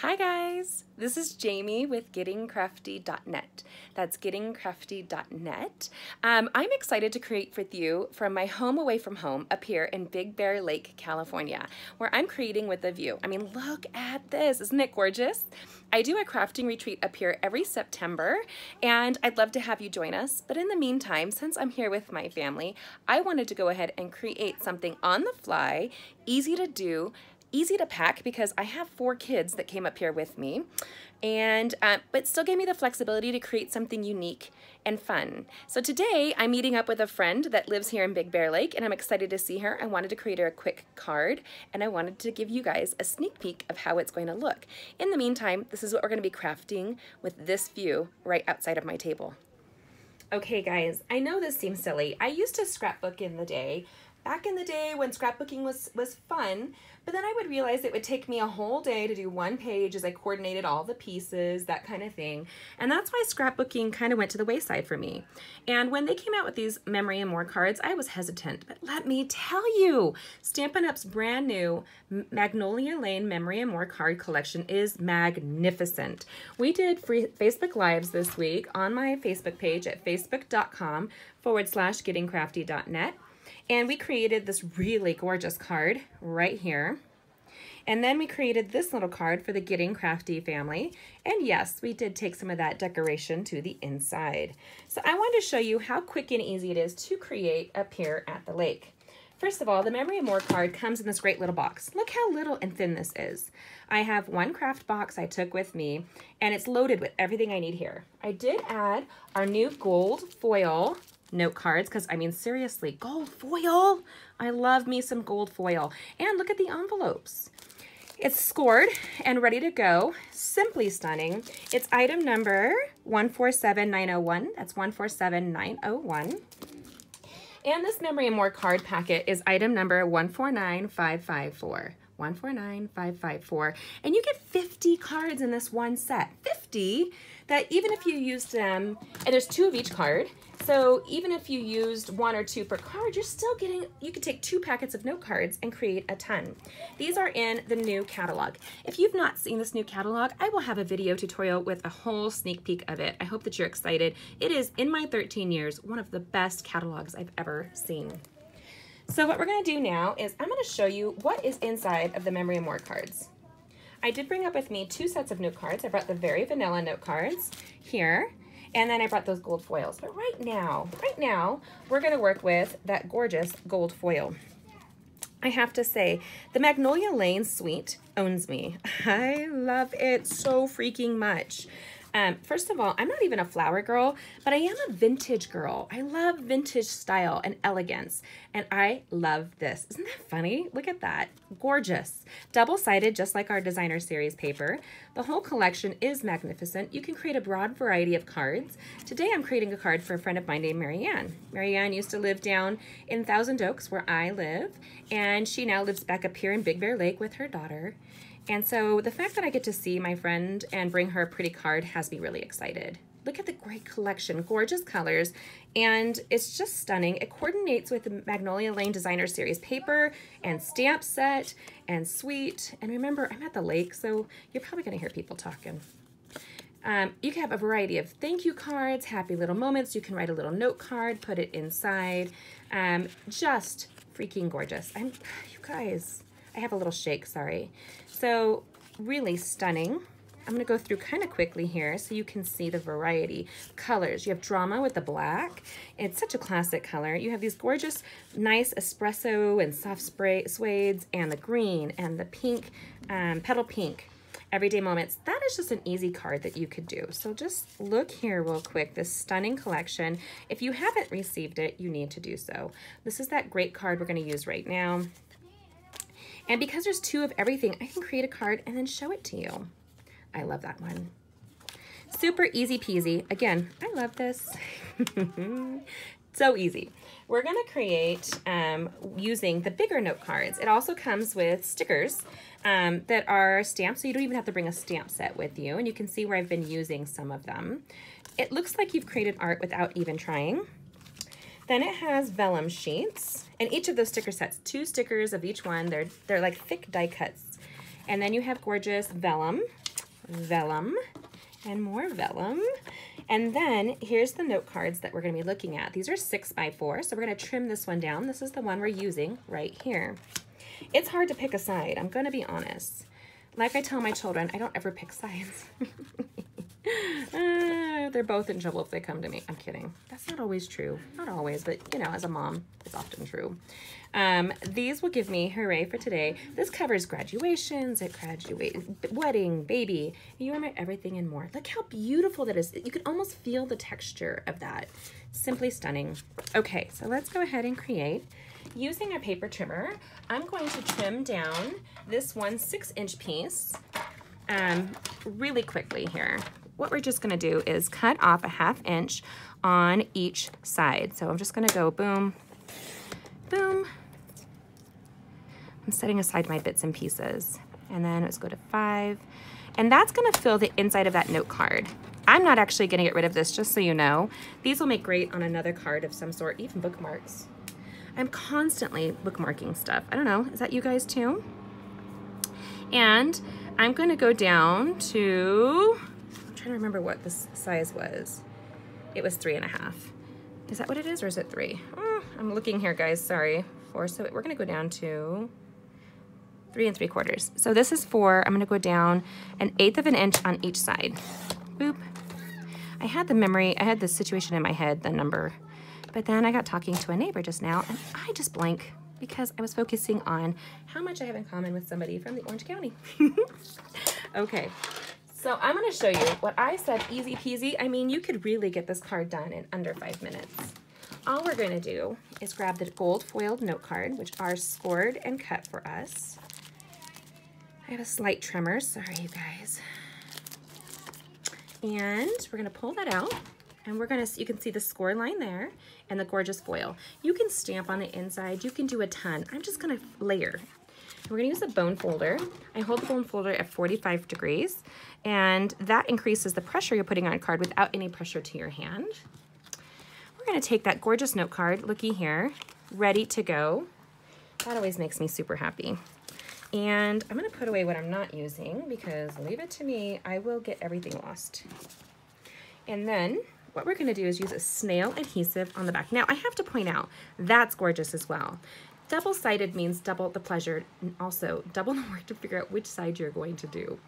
Hi guys, this is Jamie with gettingcrafty.net. That's gettingcrafty.net. I'm excited to create with you from my home away from home up here in Big Bear Lake, California, where I'm creating with a view. I mean, look at this, isn't it gorgeous? I do a crafting retreat up here every September, and I'd love to have you join us. But in the meantime, since I'm here with my family, I wanted to go ahead and create something on the fly, easy to do, easy to pack, because I have 4 kids that came up here with me, and but still gave me the flexibility to create something unique and fun. So today I'm meeting up with a friend that lives here in Big Bear Lake, and I'm excited to see her. I wanted to create her a quick card, and I wanted to give you guys a sneak peek of how it's going to look. In the meantime, this is what we're going to be crafting with this view right outside of my table. Okay guys, I know this seems silly. I used to scrapbook in the day, back in the day when scrapbooking was fun, but then I would realize it would take me a whole day to do one page as I coordinated all the pieces, that kind of thing. And that's why scrapbooking kind of went to the wayside for me. And when they came out with these Memory and More cards, I was hesitant, but let me tell you, Stampin' Up's brand new Magnolia Lane Memory and More card collection is magnificent. We did free Facebook Lives this week on my Facebook page at facebook.com/gettingcrafty.net. And we created this really gorgeous card right here. And then we created this little card for the Getting Crafty family. And yes, we did take some of that decoration to the inside. So I wanted to show you how quick and easy it is to create up here at the lake. First of all, the Memory and More card comes in this great little box. Look how little and thin this is. I have one craft box I took with me, and it's loaded with everything I need here. I did add our new gold foil note cards, because I mean, seriously, gold foil. I love me some gold foil. And look at the envelopes. It's scored and ready to go. Simply stunning. It's item number 147901. That's 147901. And this Memory and More card packet is item number 149554. 149554. And you get 50 cards in this one set. 50 that even if you used them, and there's 2 of each card, so even if you used 1 or 2 per card, you're still getting, you could take 2 packets of note cards and create a ton. These are in the new catalog. If you've not seen this new catalog, I will have a video tutorial with a whole sneak peek of it. I hope that you're excited. It is, in my 13 years, one of the best catalogs I've ever seen. So what we're going to do now is I'm going to show you what is inside of the Memory and More cards. I did bring up with me 2 sets of note cards. I brought the very vanilla note cards here, and then I brought those gold foils. But right now, we're going to work with that gorgeous gold foil. I have to say, the Magnolia Lane suite owns me. I love it so freaking much. First of all, I'm not even a flower girl, but I am a vintage girl. I love vintage style and elegance, and I love this. Isn't that funny? Look at that. Gorgeous. Double-sided, just like our designer series paper. The whole collection is magnificent. You can create a broad variety of cards. Today I'm creating a card for a friend of mine named Marianne. Marianne used to live down in Thousand Oaks, where I live, and she now lives back up here in Big Bear Lake with her daughter. And so the fact that I get to see my friend and bring her a pretty card has me really excited. Look at the great collection, gorgeous colors, and it's just stunning. It coordinates with the Magnolia Lane Designer Series paper and stamp set and suite. And remember, I'm at the lake, so you're probably gonna hear people talking. You can have a variety of thank you cards, happy little moments. You can write a little note card, put it inside. Just freaking gorgeous. You guys, I have a little shake, sorry. So really stunning. I'm gonna go through kind of quickly here so you can see the variety. Colors, you have drama with the black. It's such a classic color. You have these gorgeous, nice espresso and soft spray suedes, and the green and the pink, petal pink. Everyday moments. That is just an easy card that you could do. So just look here real quick, this stunning collection. If you haven't received it, you need to do so. This is that great card we're gonna use right now. And because there's 2 of everything, I can create a card and then show it to you. I love that one. Super easy peasy. Again, I love this. So easy. We're gonna create using the bigger note cards. It also comes with stickers that are stamped, so you don't even have to bring a stamp set with you. And you can see where I've been using some of them. It looks like you've created art without even trying. Then it has vellum sheets, and each of those sticker sets, 2 stickers of each one. They're like thick die cuts. And then you have gorgeous vellum vellum and more vellum. And then here's the note cards that we're going to be looking at. These are 6x4, so we're going to trim this one down. This is the one we're using right here. It's hard to pick a side, I'm going to be honest. Like I tell my children, I don't ever pick sides. They're both in trouble if they come to me. I'm kidding. That's not always true. Not always, but you know, as a mom, it's often true. These will give me, hooray for today. This covers graduations, wedding, baby. You are my everything and more. Look how beautiful that is. You can almost feel the texture of that. Simply stunning. Okay, so let's go ahead and create. Using a paper trimmer, I'm going to trim down this one 6-inch piece really quickly here. What we're just gonna do is cut off a 1/2 inch on each side. So I'm just gonna go boom, boom. I'm setting aside my bits and pieces. And then let's go to 5. And that's gonna fill the inside of that note card. I'm not actually gonna get rid of this, just so you know. These will make great on another card of some sort, even bookmarks. I'm constantly bookmarking stuff. I don't know, is that you guys too? And I'm gonna go down to, I'm trying to remember what this size was. It was 3.5. Is that what it is, or is it 3? Oh, I'm looking here, guys, sorry. 4, so we're gonna go down to 3 3/4. So this is 4, I'm gonna go down 1/8 of an inch on each side. Boop. I had the situation in my head, the number, but then I got talking to a neighbor just now, and I just blank because I was focusing on how much I have in common with somebody from the Orange County. Okay, so I'm gonna show you what I said, easy peasy. I mean, you could really get this card done in under 5 minutes. All we're gonna do is grab the gold foiled note card, which are scored and cut for us. I have a slight tremor, sorry you guys. And we're gonna pull that out, and you can see the score line there and the gorgeous foil. You can stamp on the inside, you can do a ton. I'm just gonna layer. We're gonna use a bone folder. I hold the bone folder at 45 degrees, and that increases the pressure you're putting on a card without any pressure to your hand. We're gonna take that gorgeous note card, looky here, ready to go. That always makes me super happy. And I'm gonna put away what I'm not using, because leave it to me, I will get everything lost. And then what we're gonna do is use a snail adhesive on the back. Now I have to point out, that's gorgeous as well. Double-sided means double the pleasure, and also double the work to figure out which side you're going to do.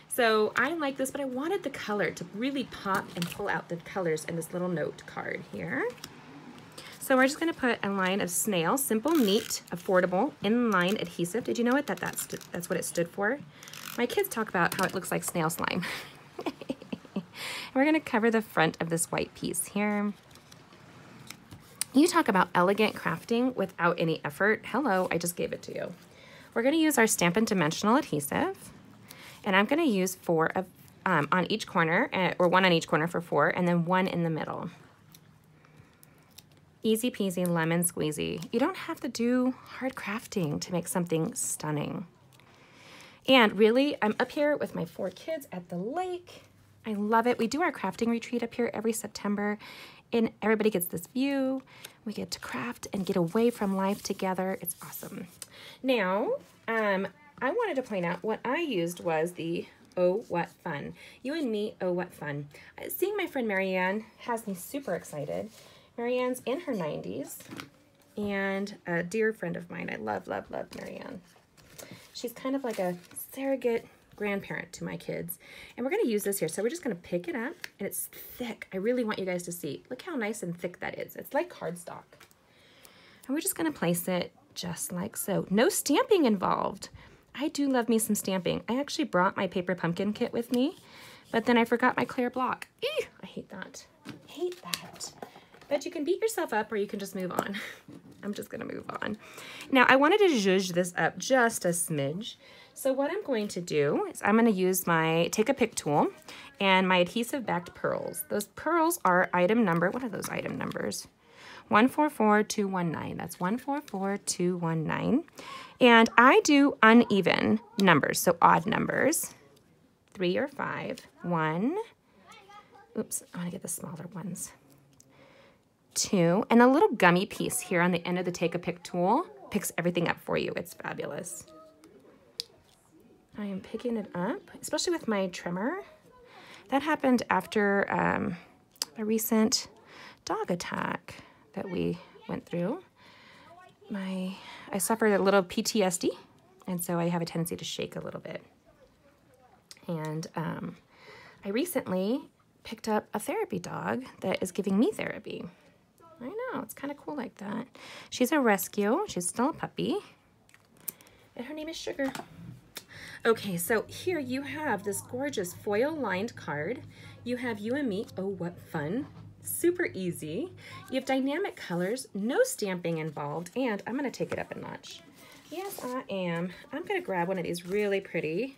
So I like this, but I wanted the color to really pop and pull out the colors in this little note card here. So we're just gonna put a line of snail, simple, neat, affordable, inline adhesive. Did you know that's what it stood for? My kids talk about how it looks like snail slime. We're gonna cover the front of this white piece here. You talk about elegant crafting without any effort. Hello, I just gave it to you. We're gonna use our Stampin' dimensional adhesive, and I'm gonna use 4 of, on each corner, or 1 on each corner for 4, and then 1 in the middle. Easy peasy, lemon squeezy. You don't have to do hard crafting to make something stunning. And really, I'm up here with my 4 kids at the lake. I love it. We do our crafting retreat up here every September, and everybody gets this view. We get to craft and get away from life together. It's awesome. Now, I wanted to point out what I used was the Oh What Fun. You and me, oh what fun. Seeing my friend Marianne has me super excited. Marianne's in her 90s, and a dear friend of mine. I love, love, love Marianne. She's kind of like a surrogate grandparent to my kids. And we're gonna use this here. So we're just gonna pick it up, and it's thick. I really want you guys to see. Look how nice and thick that is. It's like cardstock. And we're just gonna place it just like so. No stamping involved. I do love me some stamping. I actually brought my paper pumpkin kit with me, but then I forgot my clear block. Ew, I hate that. I hate that. But you can beat yourself up, or you can just move on. I'm just gonna move on. Now I wanted to zhuzh this up just a smidge. So what I'm going to do is I'm gonna use my Take a Pick tool and my adhesive backed pearls. Those pearls are item number, what are those item numbers? 144219, that's 144219. And I do uneven numbers, so odd numbers. 3 or 5, 1, oops, I wanna get the smaller ones. 2, and a little gummy piece here on the end of the Take a Pick tool picks everything up for you. It's fabulous. I am picking it up, especially with my trimmer. That happened after a recent dog attack that we went through. I suffered a little PTSD, and so I have a tendency to shake a little bit. And I recently picked up a therapy dog that is giving me therapy. I know, it's kind of cool like that. She's a rescue. She's still a puppy. And her name is Sugar. Okay, so here you have this gorgeous foil-lined card. You have you and me. Oh, what fun. Super easy. You have dynamic colors, no stamping involved, and I'm going to take it up a notch. Yes, I am. I'm going to grab one of these really pretty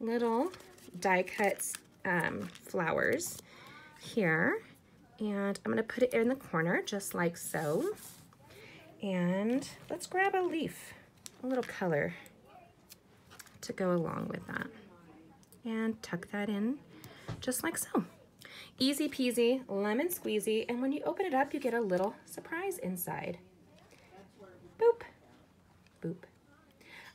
little die-cut flowers here, and I'm going to put it in the corner just like so. And let's grab a leaf, a little color to go along with that, and tuck that in just like so. Easy peasy, lemon squeezy, and when you open it up, you get a little surprise inside. Boop, boop.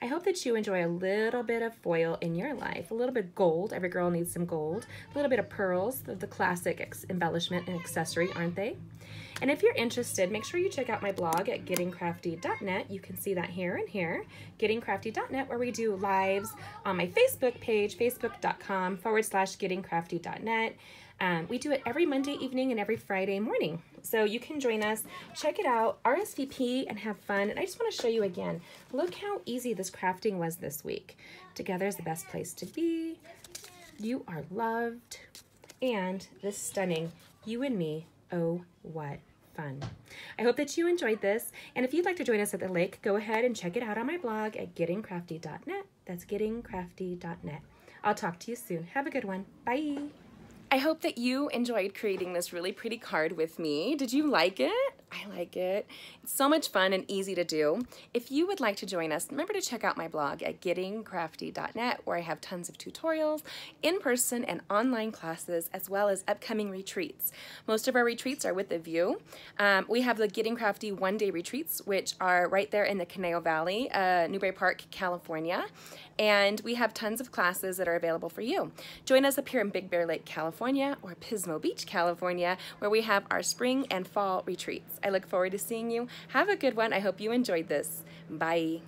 I hope that you enjoy a little bit of foil in your life, a little bit of gold. Every girl needs some gold. A little bit of pearls, the classic embellishment and accessory, aren't they? And if you're interested, make sure you check out my blog at gettingcrafty.net. You can see that here and here, gettingcrafty.net, where we do lives on my Facebook page, facebook.com/gettingcrafty.net. We do it every Monday evening and every Friday morning. So you can join us, check it out, RSVP, and have fun. And I just want to show you again, look how easy this crafting was this week. Together is the best place to be. You are loved. And this stunning you and me, oh, what fun. I hope that you enjoyed this. And if you'd like to join us at the lake, go ahead and check it out on my blog at gettingcrafty.net. That's gettingcrafty.net. I'll talk to you soon. Have a good one. Bye. I hope that you enjoyed creating this really pretty card with me. Did you like it? I like it. It's so much fun and easy to do. If you would like to join us, remember to check out my blog at gettingcrafty.net, where I have tons of tutorials, in-person and online classes, as well as upcoming retreats. Most of our retreats are with a view. We have the Getting Crafty one-day retreats, which are right there in the Conejo Valley, Newbury Park, California. And we have tons of classes that are available for you. Join us up here in Big Bear Lake, California, or Pismo Beach, California, where we have our spring and fall retreats. I look forward to seeing you. Have a good one. I hope you enjoyed this. Bye.